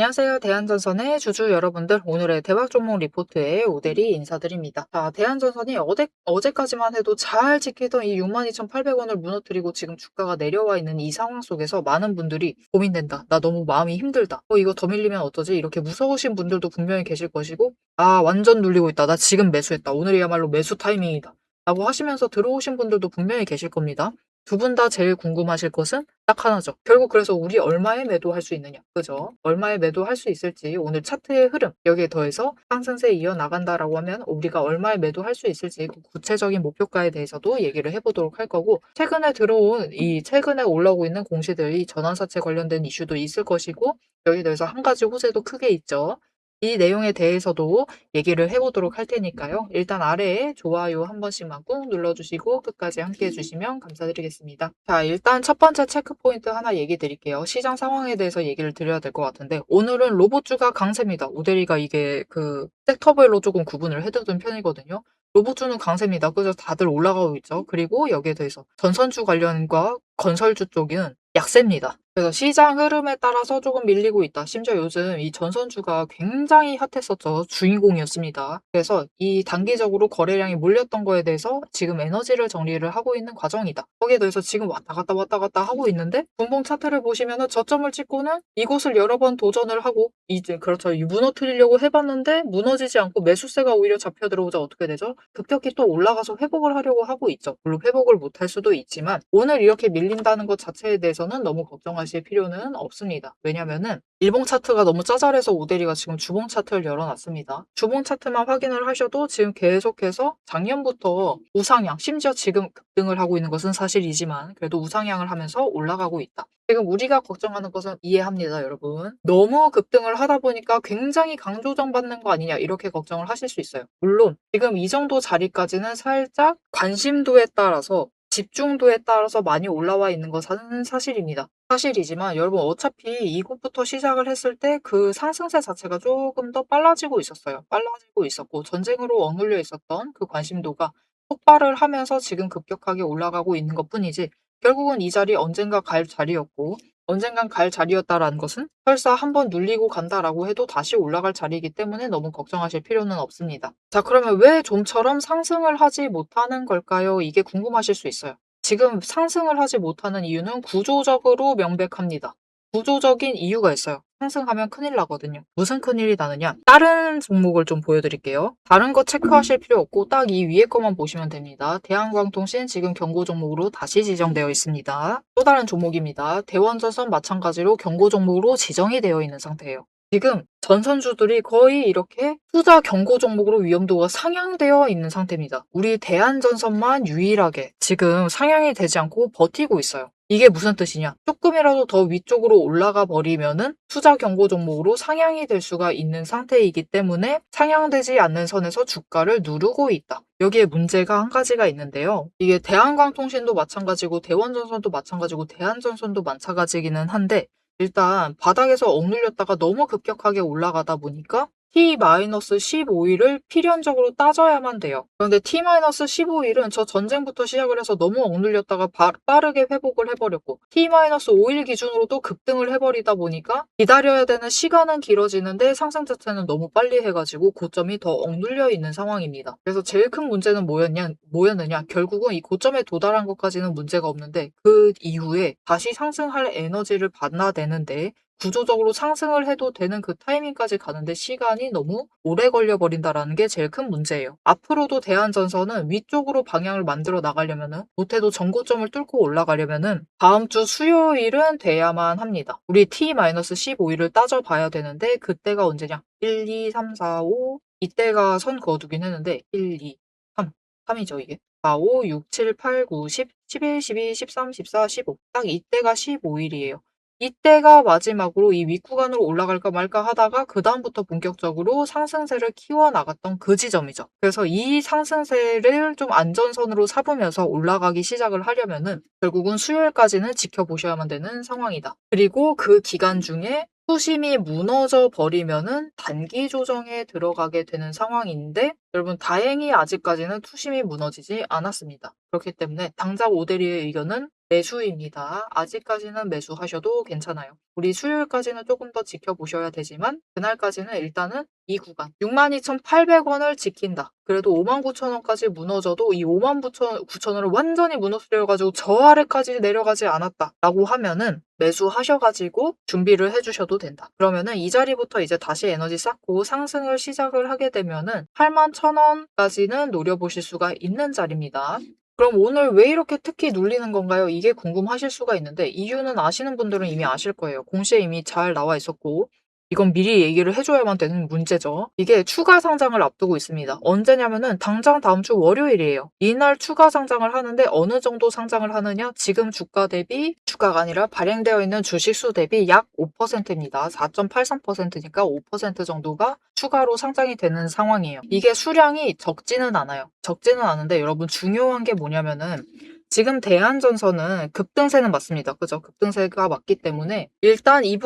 안녕하세요. 대한전선의 주주 여러분들, 오늘의 대박 종목 리포트에 오대리 인사드립니다. 자, 대한전선이 어제까지만 해도 잘 지키던 이 62,800원을 무너뜨리고 지금 주가가 내려와 있는 이 상황 속에서 많은 분들이 고민된다. 나 너무 마음이 힘들다. 이거 더 밀리면 어쩌지? 이렇게 무서우신 분들도 분명히 계실 것이고, 아, 완전 눌리고 있다. 나 지금 매수했다. 오늘이야말로 매수 타이밍이다. 라고 하시면서 들어오신 분들도 분명히 계실 겁니다. 두 분 다 제일 궁금하실 것은 딱 하나죠. 결국 그래서 우리 얼마에 매도할 수 있느냐. 그죠? 얼마에 매도할 수 있을지 오늘 차트의 흐름 여기에 더해서 상승세 이어나간다라고 하면 우리가 얼마에 매도할 수 있을지 그 구체적인 목표가에 대해서도 얘기를 해보도록 할 거고 최근에 올라오고 있는 공시들이 전환사채 관련된 이슈도 있을 것이고 여기에 대해서 한 가지 호재도 크게 있죠. 이 내용에 대해서도 얘기를 해보도록 할 테니까요. 일단 아래에 좋아요 한 번씩만 꾹 눌러주시고 끝까지 함께 해주시면 감사드리겠습니다. 자, 일단 첫 번째 체크포인트 하나 얘기 드릴게요. 시장 상황에 대해서 얘기를 드려야 될 것 같은데 오늘은 로봇주가 강세입니다. 오대리가 이게 그 섹터별로 조금 구분을 해두는 편이거든요. 로봇주는 강세입니다. 그래서 다들 올라가고 있죠. 그리고 여기에 대해서 전선주 관련과 건설주 쪽은 약세입니다. 그래서 시장 흐름에 따라서 조금 밀리고 있다. 심지어 요즘 이 전선주가 굉장히 핫했었죠. 주인공이었습니다. 그래서 이 단기적으로 거래량이 몰렸던 거에 대해서 지금 에너지를 정리를 하고 있는 과정이다. 거기에 대해서 지금 왔다 갔다 하고 있는데 분봉 차트를 보시면은 저점을 찍고는 이곳을 여러 번 도전을 하고 이제 그렇죠. 무너뜨리려고 해봤는데 무너지지 않고 매수세가 오히려 잡혀 들어오자 어떻게 되죠? 급격히 또 올라가서 회복을 하려고 하고 있죠. 물론 회복을 못할 수도 있지만 오늘 이렇게 밀린다는 것 자체에 대해서는 너무 걱정하실 필요는 없습니다. 왜냐면은 일봉 차트가 너무 짜잘해서 오대리가 지금 주봉 차트를 열어놨습니다. 주봉 차트만 확인을 하셔도 지금 계속해서 작년부터 우상향, 심지어 지금 급등을 하고 있는 것은 사실이지만 그래도 우상향을 하면서 올라가고 있다. 지금 우리가 걱정하는 것은 이해합니다, 여러분. 너무 급등을 하다 보니까 굉장히 강조정 받는 거 아니냐 이렇게 걱정을 하실 수 있어요. 물론 지금 이 정도 자리까지는 살짝 관심도에 따라서 집중도에 따라서 많이 올라와 있는 것은 사실입니다. 사실이지만 여러분 어차피 이곳부터 시작을 했을 때 그 상승세 자체가 조금 더 빨라지고 있었어요. 빨라지고 있었고 전쟁으로 억눌려 있었던 그 관심도가 폭발을 하면서 지금 급격하게 올라가고 있는 것뿐이지 결국은 이 자리 언젠가 갈 자리였고 언젠간 갈 자리였다라는 것은 설사 한번 눌리고 간다라고 해도 다시 올라갈 자리이기 때문에 너무 걱정하실 필요는 없습니다. 자, 그러면 왜 좀처럼 상승을 하지 못하는 걸까요? 이게 궁금하실 수 있어요. 지금 상승을 하지 못하는 이유는 구조적으로 명백합니다. 구조적인 이유가 있어요. 상승하면 큰일 나거든요. 무슨 큰일이 나느냐? 다른 종목을 좀 보여드릴게요. 다른 거 체크하실 필요 없고 딱 이 위에 거만 보시면 됩니다. 대한광통신 지금 경고 종목으로 다시 지정되어 있습니다. 또 다른 종목입니다. 대원전선 마찬가지로 경고 종목으로 지정이 되어 있는 상태예요. 지금 전선주들이 거의 이렇게 투자 경고 종목으로 위험도가 상향되어 있는 상태입니다. 우리 대한전선만 유일하게 지금 상향이 되지 않고 버티고 있어요. 이게 무슨 뜻이냐? 조금이라도 더 위쪽으로 올라가 버리면은 투자 경고 종목으로 상향이 될 수가 있는 상태이기 때문에 상향되지 않는 선에서 주가를 누르고 있다. 여기에 문제가 한 가지가 있는데요. 이게 대한광통신도 마찬가지고 대원전선도 마찬가지고 대한전선도 마찬가지기는 한데 일단 바닥에서 억눌렸다가 너무 급격하게 올라가다 보니까 T-15일을 필연적으로 따져야만 돼요. 그런데 T-15일은 저 전쟁부터 시작을 해서 너무 억눌렸다가 빠르게 회복을 해버렸고 T-5일 기준으로도 급등을 해버리다 보니까 기다려야 되는 시간은 길어지는데 상승 자체는 너무 빨리 해가지고 고점이 더 억눌려 있는 상황입니다. 그래서 제일 큰 문제는 뭐였느냐? 결국은 이 고점에 도달한 것까지는 문제가 없는데 그 이후에 다시 상승할 에너지를 받아내는데 구조적으로 상승을 해도 되는 그 타이밍까지 가는데 시간이 너무 오래 걸려버린다라는 게 제일 큰 문제예요. 앞으로도 대한전선은 위쪽으로 방향을 만들어 나가려면은 못해도 전고점을 뚫고 올라가려면은 다음 주 수요일은 돼야만 합니다. 우리 T-15일을 따져봐야 되는데 그때가 언제냐? 1, 2, 3, 4, 5 이때가 선 그어두긴 했는데 1, 2, 3, 3이죠 이게. 4, 5, 6, 7, 8, 9, 10, 11, 12, 13, 14, 15. 딱 이때가 15일이에요. 이때가 마지막으로 이 윗구간으로 올라갈까 말까 하다가 그다음부터 본격적으로 상승세를 키워나갔던 그 지점이죠. 그래서 이 상승세를 좀 안전선으로 삼으면서 올라가기 시작을 하려면은 결국은 수요일까지는 지켜보셔야만 되는 상황이다. 그리고 그 기간 중에 투심이 무너져 버리면은 단기 조정에 들어가게 되는 상황인데 여러분 다행히 아직까지는 투심이 무너지지 않았습니다. 그렇기 때문에 당장 오대리의 의견은 매수입니다. 아직까지는 매수하셔도 괜찮아요. 우리 수요일까지는 조금 더 지켜보셔야 되지만 그날까지는 일단은 이 구간 62,800원을 지킨다. 그래도 59,000원까지 무너져도 이 59,000원을 완전히 무너뜨려가지고 저 아래까지 내려가지 않았다라고 하면은 매수하셔가지고 준비를 해주셔도 된다. 그러면은 이 자리부터 이제 다시 에너지 쌓고 상승을 시작을 하게 되면은 81,000원까지는 노려보실 수가 있는 자리입니다. 그럼 오늘 왜 이렇게 특히 눌리는 건가요? 이게 궁금하실 수가 있는데 이유는 아시는 분들은 이미 아실 거예요. 공시에 이미 잘 나와 있었고 이건 미리 얘기를 해줘야만 되는 문제죠. 이게 추가 상장을 앞두고 있습니다. 언제냐면은 당장 다음 주 월요일이에요. 이날 추가 상장을 하는데 어느 정도 상장을 하느냐? 지금 주가 대비 주가가 아니라 발행되어 있는 주식수 대비 약 5%입니다. 4.83%니까 5% 정도가 추가로 상장이 되는 상황이에요. 이게 수량이 적지는 않아요. 적지는 않은데 여러분 중요한 게 뭐냐면은 지금 대한전선은 급등세는 맞습니다. 그죠? 급등세가 맞기 때문에 일단 이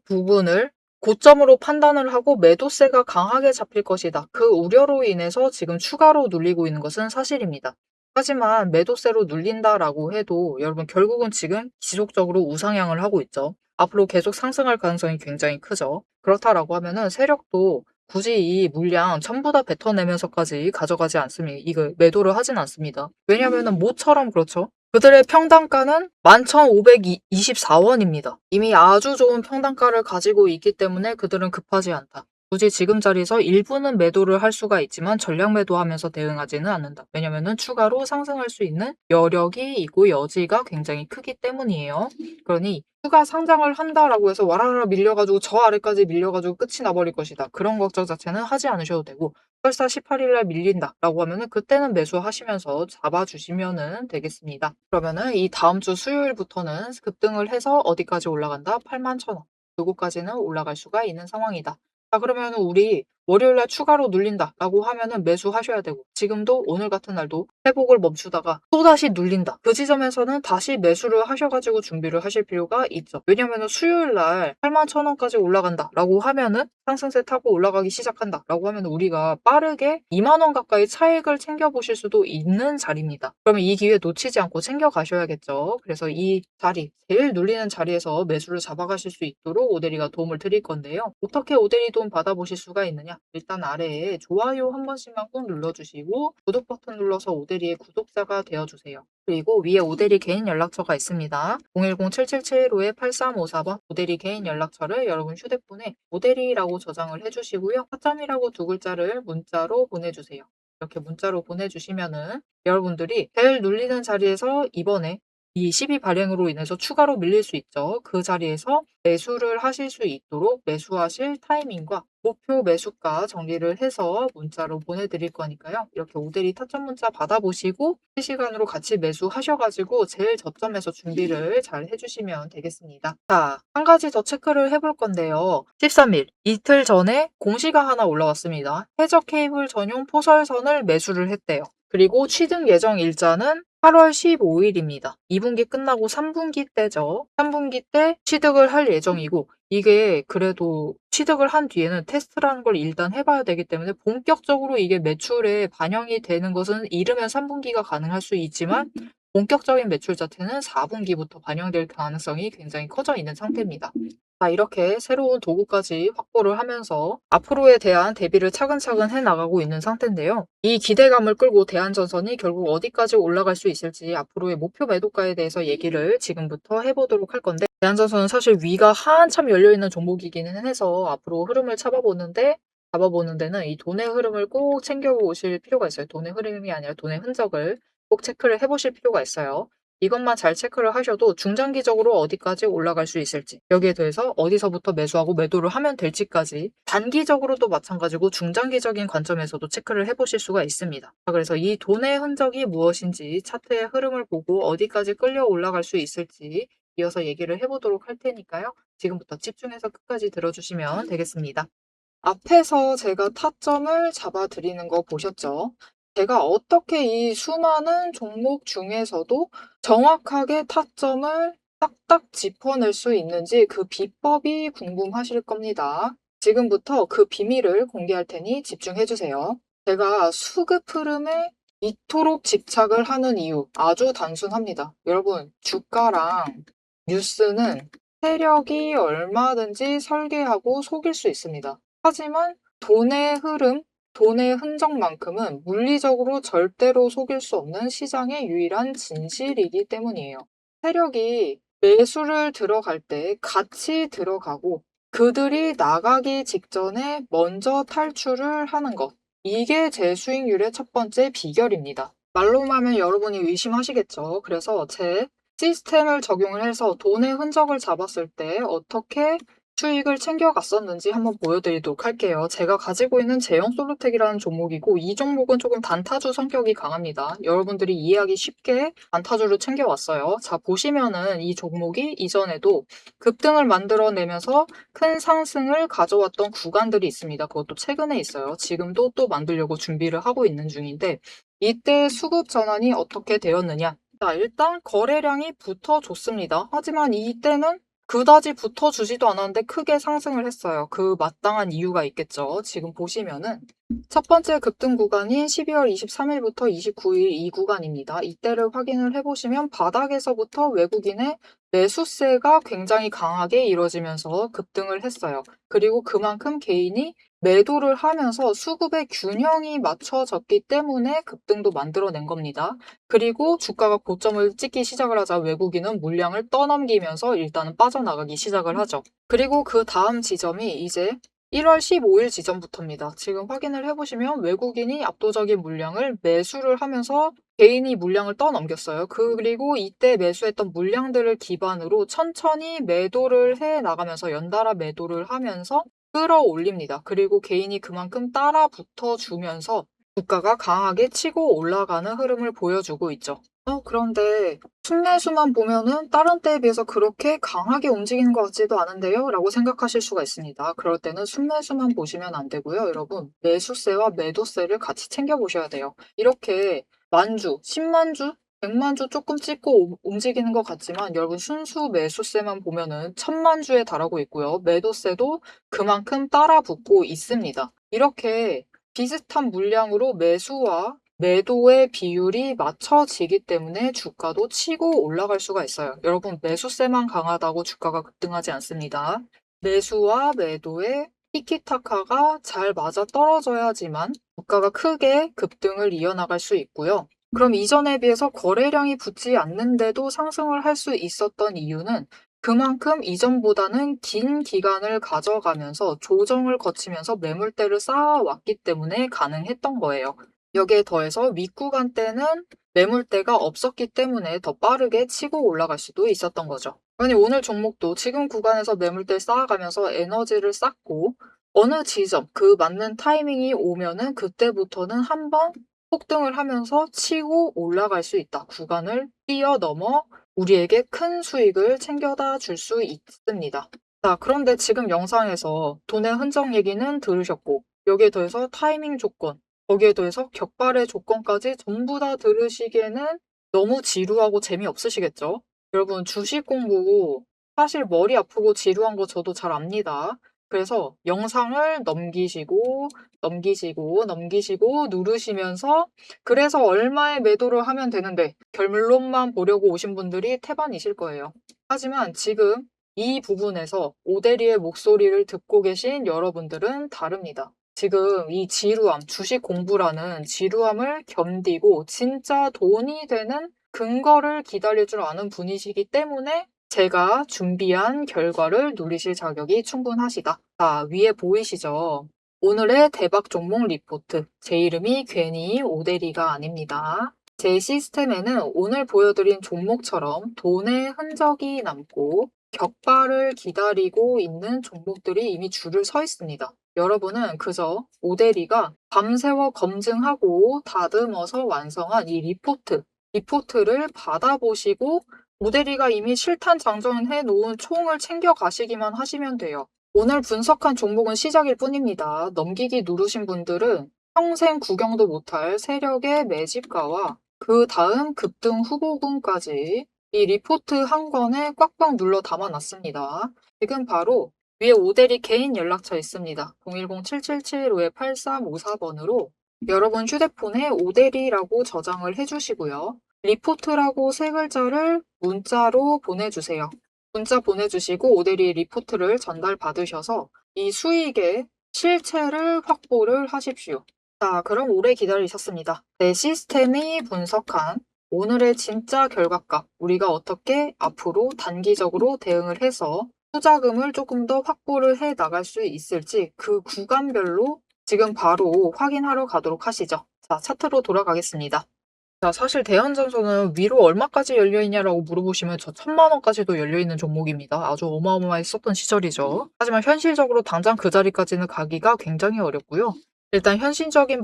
부분을 고점으로 판단을 하고 매도세가 강하게 잡힐 것이다. 그 우려로 인해서 지금 추가로 눌리고 있는 것은 사실입니다. 하지만 매도세로 눌린다라고 해도 여러분 결국은 지금 지속적으로 우상향을 하고 있죠. 앞으로 계속 상승할 가능성이 굉장히 크죠. 그렇다라고 하면은 세력도 굳이 이 물량 전부 다 뱉어내면서까지 가져가지 않습니다. 이거 매도를 하진 않습니다. 왜냐면은 모처럼 그렇죠. 그들의 평단가는 11,524원입니다. 이미 아주 좋은 평단가를 가지고 있기 때문에 그들은 급하지 않다. 굳이 지금 자리에서 일부는 매도를 할 수가 있지만 전량 매도하면서 대응하지는 않는다. 왜냐면은 추가로 상승할 수 있는 여력이 있고 여지가 굉장히 크기 때문이에요. 그러니 추가 상장을 한다라고 해서 와라라 밀려가지고 저 아래까지 밀려가지고 끝이 나버릴 것이다. 그런 걱정 자체는 하지 않으셔도 되고 설사 18일날 밀린다라고 하면은 그때는 매수하시면서 잡아주시면은 되겠습니다. 그러면은 이 다음 주 수요일부터는 급등을 해서 어디까지 올라간다? 81,000원. 요거까지는 올라갈 수가 있는 상황이다. 자, 그러면은 우리 월요일날 추가로 눌린다라고 하면은 매수하셔야 되고 지금도 오늘 같은 날도 회복을 멈추다가 또다시 눌린다. 그 지점에서는 다시 매수를 하셔가지고 준비를 하실 필요가 있죠. 왜냐면은 수요일날 81,000원까지 올라간다라고 하면은 상승세 타고 올라가기 시작한다라고 하면 우리가 빠르게 2만 원 가까이 차익을 챙겨보실 수도 있는 자리입니다. 그러면 이 기회 놓치지 않고 챙겨가셔야겠죠. 그래서 이 자리, 제일 눌리는 자리에서 매수를 잡아가실 수 있도록 오대리가 도움을 드릴 건데요. 어떻게 오대리 도움 받아보실 수가 있느냐? 일단 아래에 좋아요 한 번씩만 꼭 눌러주시고 구독 버튼 눌러서 오대리의 구독자가 되어주세요. 그리고 위에 오대리 개인 연락처가 있습니다. 010-7775-8354번 오대리 개인 연락처를 여러분 휴대폰에 오대리라고 저장을 해주시고요. 화점이라고 두 글자를 문자로 보내주세요. 이렇게 문자로 보내주시면은 여러분들이 제일 눌리는 자리에서 이번에 이 12 발행으로 인해서 추가로 밀릴 수 있죠. 그 자리에서 매수를 하실 수 있도록 매수하실 타이밍과 목표 매수가 정리를 해서 문자로 보내드릴 거니까요. 이렇게 오대리 타점 문자 받아보시고 실시간으로 같이 매수하셔가지고 제일 저점에서 준비를 잘 해주시면 되겠습니다. 자, 한 가지 더 체크를 해볼 건데요. 13일, 이틀 전에 공시가 하나 올라왔습니다. 해적 케이블 전용 포설선을 매수를 했대요. 그리고 취득 예정 일자는 8월 15일입니다. 2분기 끝나고 3분기 때죠. 3분기 때 취득을 할 예정이고 이게 그래도 취득을 한 뒤에는 테스트라는 걸 일단 해봐야 되기 때문에 본격적으로 이게 매출에 반영이 되는 것은 이르면 3분기가 가능할 수 있지만 본격적인 매출 자체는 4분기부터 반영될 가능성이 굉장히 커져 있는 상태입니다. 자, 이렇게 새로운 도구까지 확보를 하면서 앞으로에 대한 대비를 차근차근 해나가고 있는 상태인데요. 이 기대감을 끌고 대한전선이 결국 어디까지 올라갈 수 있을지 앞으로의 목표 매도가에 대해서 얘기를 지금부터 해보도록 할 건데 대한전선은 사실 위가 한참 열려있는 종목이기는 해서 앞으로 흐름을 잡아보는 데는 이 돈의 흐름을 꼭 챙겨보실 필요가 있어요. 돈의 흐름이 아니라 돈의 흔적을 꼭 체크를 해보실 필요가 있어요. 이것만 잘 체크를 하셔도 중장기적으로 어디까지 올라갈 수 있을지 여기에 대해서 어디서부터 매수하고 매도를 하면 될지까지 단기적으로도 마찬가지고 중장기적인 관점에서도 체크를 해보실 수가 있습니다. 그래서 이 돈의 흔적이 무엇인지 차트의 흐름을 보고 어디까지 끌려 올라갈 수 있을지 이어서 얘기를 해보도록 할 테니까요. 지금부터 집중해서 끝까지 들어주시면 되겠습니다. 앞에서 제가 타점을 잡아드리는 거 보셨죠? 제가 어떻게 이 수많은 종목 중에서도 정확하게 타점을 딱딱 짚어낼 수 있는지 그 비법이 궁금하실 겁니다. 지금부터 그 비밀을 공개할 테니 집중해 주세요. 제가 수급 흐름의 이토록 집착을 하는 이유 아주 단순합니다. 여러분, 주가랑 뉴스는 세력이 얼마든지 설계하고 속일 수 있습니다. 하지만 돈의 흐름, 돈의 흔적만큼은 물리적으로 절대로 속일 수 없는 시장의 유일한 진실이기 때문이에요. 세력이 매수를 들어갈 때 같이 들어가고 그들이 나가기 직전에 먼저 탈출을 하는 것. 이게 제 수익률의 첫 번째 비결입니다. 말로만 하면 여러분이 의심하시겠죠. 그래서 제 시스템을 적용을 해서 돈의 흔적을 잡았을 때 어떻게 수익을 챙겨갔었는지 한번 보여드리도록 할게요. 제가 가지고 있는 제형 솔루텍이라는 종목이고 이 종목은 조금 단타주 성격이 강합니다. 여러분들이 이해하기 쉽게 단타주를 챙겨왔어요. 자, 보시면은 이 종목이 이전에도 급등을 만들어내면서 큰 상승을 가져왔던 구간들이 있습니다. 그것도 최근에 있어요. 지금도 또 만들려고 준비를 하고 있는 중인데 이때 수급 전환이 어떻게 되었느냐? 자, 일단 거래량이 붙어줬습니다. 하지만 이때는 그다지 붙어주지도 않았는데 크게 상승을 했어요. 그 마땅한 이유가 있겠죠. 지금 보시면은 첫 번째 급등 구간인 12월 23일부터 29일 이 구간입니다. 이때를 확인을 해보시면 바닥에서부터 외국인의 매수세가 굉장히 강하게 이루어지면서 급등을 했어요. 그리고 그만큼 개인이 매도를 하면서 수급의 균형이 맞춰졌기 때문에 급등도 만들어낸 겁니다. 그리고 주가가 고점을 찍기 시작을 하자 외국인은 물량을 떠넘기면서 일단은 빠져나가기 시작을 하죠. 그리고 그 다음 지점이 이제 1월 15일 지점부터입니다. 지금 확인을 해보시면 외국인이 압도적인 물량을 매수를 하면서 개인이 물량을 떠넘겼어요. 그리고 이때 매수했던 물량들을 기반으로 천천히 매도를 해 나가면서 연달아 매도를 하면서 끌어올립니다. 그리고 개인이 그만큼 따라 붙어주면서 주가가 강하게 치고 올라가는 흐름을 보여주고 있죠. 그런데 순매수만 보면은 다른 때에 비해서 그렇게 강하게 움직이는 것 같지도 않은데요? 라고 생각하실 수가 있습니다. 그럴 때는 순매수만 보시면 안 되고요. 여러분, 매수세와 매도세를 같이 챙겨보셔야 돼요. 이렇게 만주, 10만주, 100만주 조금 찍고 움직이는 것 같지만 여러분 순수 매수세만 보면은 1000만주에 달하고 있고요. 매도세도 그만큼 따라 붙고 있습니다. 이렇게 비슷한 물량으로 매수와 매도의 비율이 맞춰지기 때문에 주가도 치고 올라갈 수가 있어요. 여러분, 매수세만 강하다고 주가가 급등하지 않습니다. 매수와 매도의 티키타카가 잘 맞아 떨어져야지만 주가가 크게 급등을 이어나갈 수 있고요. 그럼 이전에 비해서 거래량이 붙지 않는데도 상승을 할 수 있었던 이유는 그만큼 이전보다는 긴 기간을 가져가면서 조정을 거치면서 매물대를 쌓아왔기 때문에 가능했던 거예요. 여기에 더해서 윗구간 때는 매물대가 없었기 때문에 더 빠르게 치고 올라갈 수도 있었던 거죠. 아니, 오늘 종목도 지금 구간에서 매물대 쌓아가면서 에너지를 쌓고 어느 지점, 그 맞는 타이밍이 오면은 그때부터는 한번 폭등을 하면서 치고 올라갈 수 있다. 구간을 뛰어넘어 우리에게 큰 수익을 챙겨다 줄 수 있습니다. 자, 그런데 지금 영상에서 돈의 흔적 얘기는 들으셨고 여기에 더해서 타이밍 조건, 거기에 더해서 격발의 조건까지 전부 다 들으시기에는 너무 지루하고 재미없으시겠죠? 여러분, 주식 공부 사실 머리 아프고 지루한 거 저도 잘 압니다. 그래서 영상을 넘기시고 누르시면서 그래서 얼마에 매도를 하면 되는데 결론만 보려고 오신 분들이 태반이실 거예요. 하지만 지금 이 부분에서 오대리의 목소리를 듣고 계신 여러분들은 다릅니다. 지금 이 지루함, 주식 공부라는 지루함을 견디고 진짜 돈이 되는 근거를 기다릴 줄 아는 분이시기 때문에 제가 준비한 결과를 누리실 자격이 충분하시다. 자, 위에 보이시죠? 오늘의 대박 종목 리포트. 제 이름이 괜히 오대리가 아닙니다. 제 시스템에는 오늘 보여드린 종목처럼 돈의 흔적이 남고 격발을 기다리고 있는 종목들이 이미 줄을 서 있습니다. 여러분은 그저 오대리가 밤새워 검증하고 다듬어서 완성한 이 리포트를 받아보시고 오대리가 이미 실탄 장전해 놓은 총을 챙겨 가시기만 하시면 돼요. 오늘 분석한 종목은 시작일 뿐입니다. 넘기기 누르신 분들은 평생 구경도 못할 세력의 매집가와 그 다음 급등 후보군까지 이 리포트 한 권에 꽉꽉 눌러 담아놨습니다. 지금 바로 위에 오대리 개인 연락처 있습니다. 010-7775-8354번으로 여러분 휴대폰에 오데리라고 저장을 해주시고요. 리포트라고 세 글자를 문자로 보내주세요. 문자 보내주시고 오데리 리포트를 전달받으셔서 이 수익의 실체를 확보를 하십시오. 자, 그럼 오래 기다리셨습니다. 내 시스템이 분석한 오늘의 진짜 결과값, 우리가 어떻게 앞으로 단기적으로 대응을 해서 투자금을 조금 더 확보를 해 나갈 수 있을지 그 구간별로 지금 바로 확인하러 가도록 하시죠. 자, 차트로 돌아가겠습니다. 자, 사실 대한전선은 위로 얼마까지 열려있냐라고 물어보시면 저 1000만원까지도 열려있는 종목입니다. 아주 어마어마했었던 시절이죠. 하지만 현실적으로 당장 그 자리까지는 가기가 굉장히 어렵고요. 일단 현실적인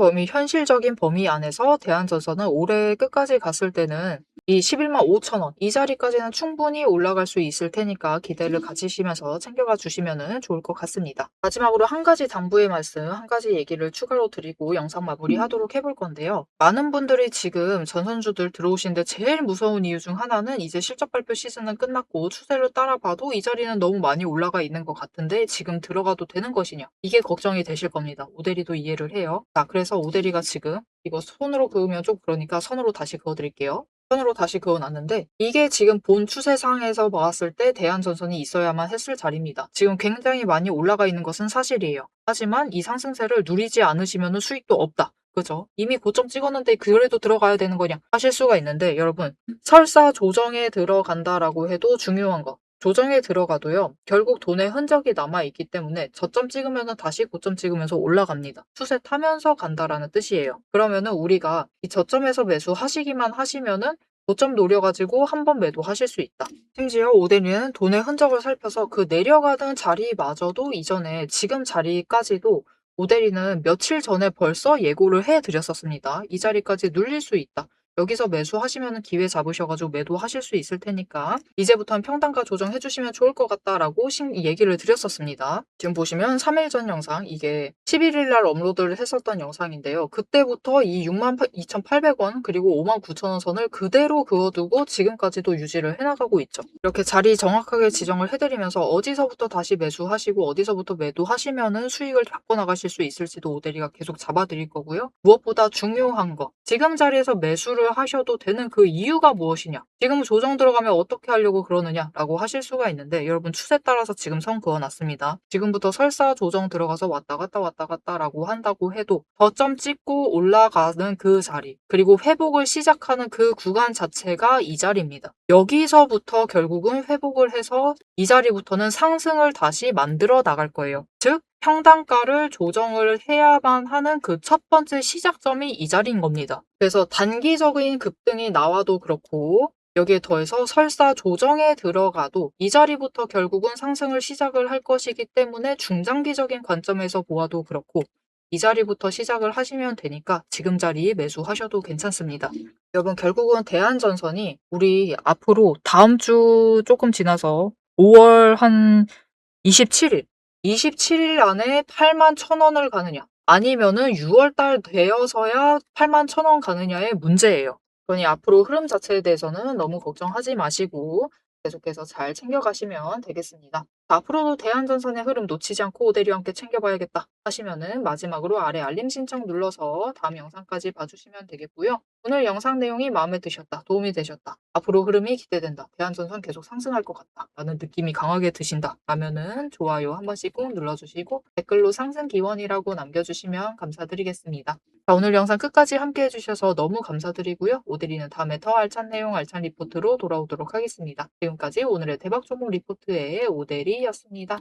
범위 안에서 대한전선은 올해 끝까지 갔을 때는 이 11만 5천 원, 이 자리까지는 충분히 올라갈 수 있을 테니까 기대를 가지시면서 챙겨가 주시면 좋을 것 같습니다. 마지막으로 한 가지 당부의 말씀, 한 가지 얘기를 추가로 드리고 영상 마무리하도록 해볼 건데요. 많은 분들이 지금 전선주들 들어오시는데 제일 무서운 이유 중 하나는 이제 실적 발표 시즌은 끝났고 추세를 따라봐도 이 자리는 너무 많이 올라가 있는 것 같은데 지금 들어가도 되는 것이냐, 이게 걱정이 되실 겁니다. 오대리도 이해를 해요. 자, 그래서 오대리가 지금 이거 손으로 그으면 좀 그러니까 선으로 다시 그어드릴게요. 선으로 다시 그어놨는데 이게 지금 본 추세상에서 봤을 때 대한전선이 있어야만 했을 자리입니다. 지금 굉장히 많이 올라가 있는 것은 사실이에요. 하지만 이 상승세를 누리지 않으시면 수익도 없다. 그죠? 이미 고점 찍었는데 그래도 들어가야 되는 거냐 하실 수가 있는데, 여러분 설사 조정에 들어간다라고 해도 중요한 거, 조정에 들어가도요 결국 돈의 흔적이 남아있기 때문에 저점 찍으면 다시 고점 찍으면서 올라갑니다. 추세 타면서 간다라는 뜻이에요. 그러면은 우리가 이 저점에서 매수하시기만 하시면은 고점 노려가지고 한번 매도하실 수 있다. 심지어 오데리는 돈의 흔적을 살펴서 그 내려가던 자리마저도 이전에 지금 자리까지도 오데리는 며칠 전에 벌써 예고를 해드렸었습니다. 이 자리까지 눌릴 수 있다. 여기서 매수하시면 기회 잡으셔가지고 매도하실 수 있을 테니까 이제부터는 평단가 조정해주시면 좋을 것 같다라고 얘기를 드렸었습니다. 지금 보시면 3일 전 영상, 이게 11일 날 업로드를 했었던 영상인데요. 그때부터 이 62,800원 그리고 59,000원 선을 그대로 그어두고 지금까지도 유지를 해나가고 있죠. 이렇게 자리 정확하게 지정을 해드리면서 어디서부터 다시 매수하시고 어디서부터 매도하시면은 수익을 잡고 나가실 수 있을지도 오데리가 계속 잡아드릴 거고요. 무엇보다 중요한 거, 지금 자리에서 매수를 하셔도 되는 그 이유가 무엇이냐, 지금 조정 들어가면 어떻게 하려고 그러느냐라고 하실 수가 있는데, 여러분 추세 따라서 지금 선 그어놨습니다. 지금부터 설사 조정 들어가서 왔다 갔다라고 한다고 해도 저점 찍고 올라가는 그 자리, 그리고 회복을 시작하는 그 구간 자체가 이 자리입니다. 여기서부터 결국은 회복을 해서 이 자리부터는 상승을 다시 만들어 나갈 거예요. 즉 평단가를 조정을 해야만 하는 그 첫 번째 시작점이 이 자리인 겁니다. 그래서 단기적인 급등이 나와도 그렇고 여기에 더해서 설사 조정에 들어가도 이 자리부터 결국은 상승을 시작을 할 것이기 때문에 중장기적인 관점에서 보아도 그렇고 이 자리부터 시작을 하시면 되니까 지금 자리에 매수하셔도 괜찮습니다. 여러분 결국은 대한전선이 우리 앞으로 다음 주 조금 지나서 5월 한 27일 안에 81,000원을 가느냐 아니면은 6월달 되어서야 81,000원 가느냐의 문제예요. 그러니 앞으로 흐름 자체에 대해서는 너무 걱정하지 마시고 계속해서 잘 챙겨가시면 되겠습니다. 앞으로도 대한전선의 흐름 놓치지 않고 오데리와 함께 챙겨봐야겠다 하시면은 마지막으로 아래 알림 신청 눌러서 다음 영상까지 봐주시면 되겠고요. 오늘 영상 내용이 마음에 드셨다, 도움이 되셨다, 앞으로 흐름이 기대된다, 대한전선 계속 상승할 것 같다 라는 느낌이 강하게 드신다 라면은 좋아요 한 번씩 꼭 눌러주시고 댓글로 상승 기원이라고 남겨주시면 감사드리겠습니다. 자, 오늘 영상 끝까지 함께 해주셔서 너무 감사드리고요. 오데리는 다음에 더 알찬 내용 알찬 리포트로 돌아오도록 하겠습니다. 지금까지 오늘의 대박 종목 리포트의 오데리였습니다.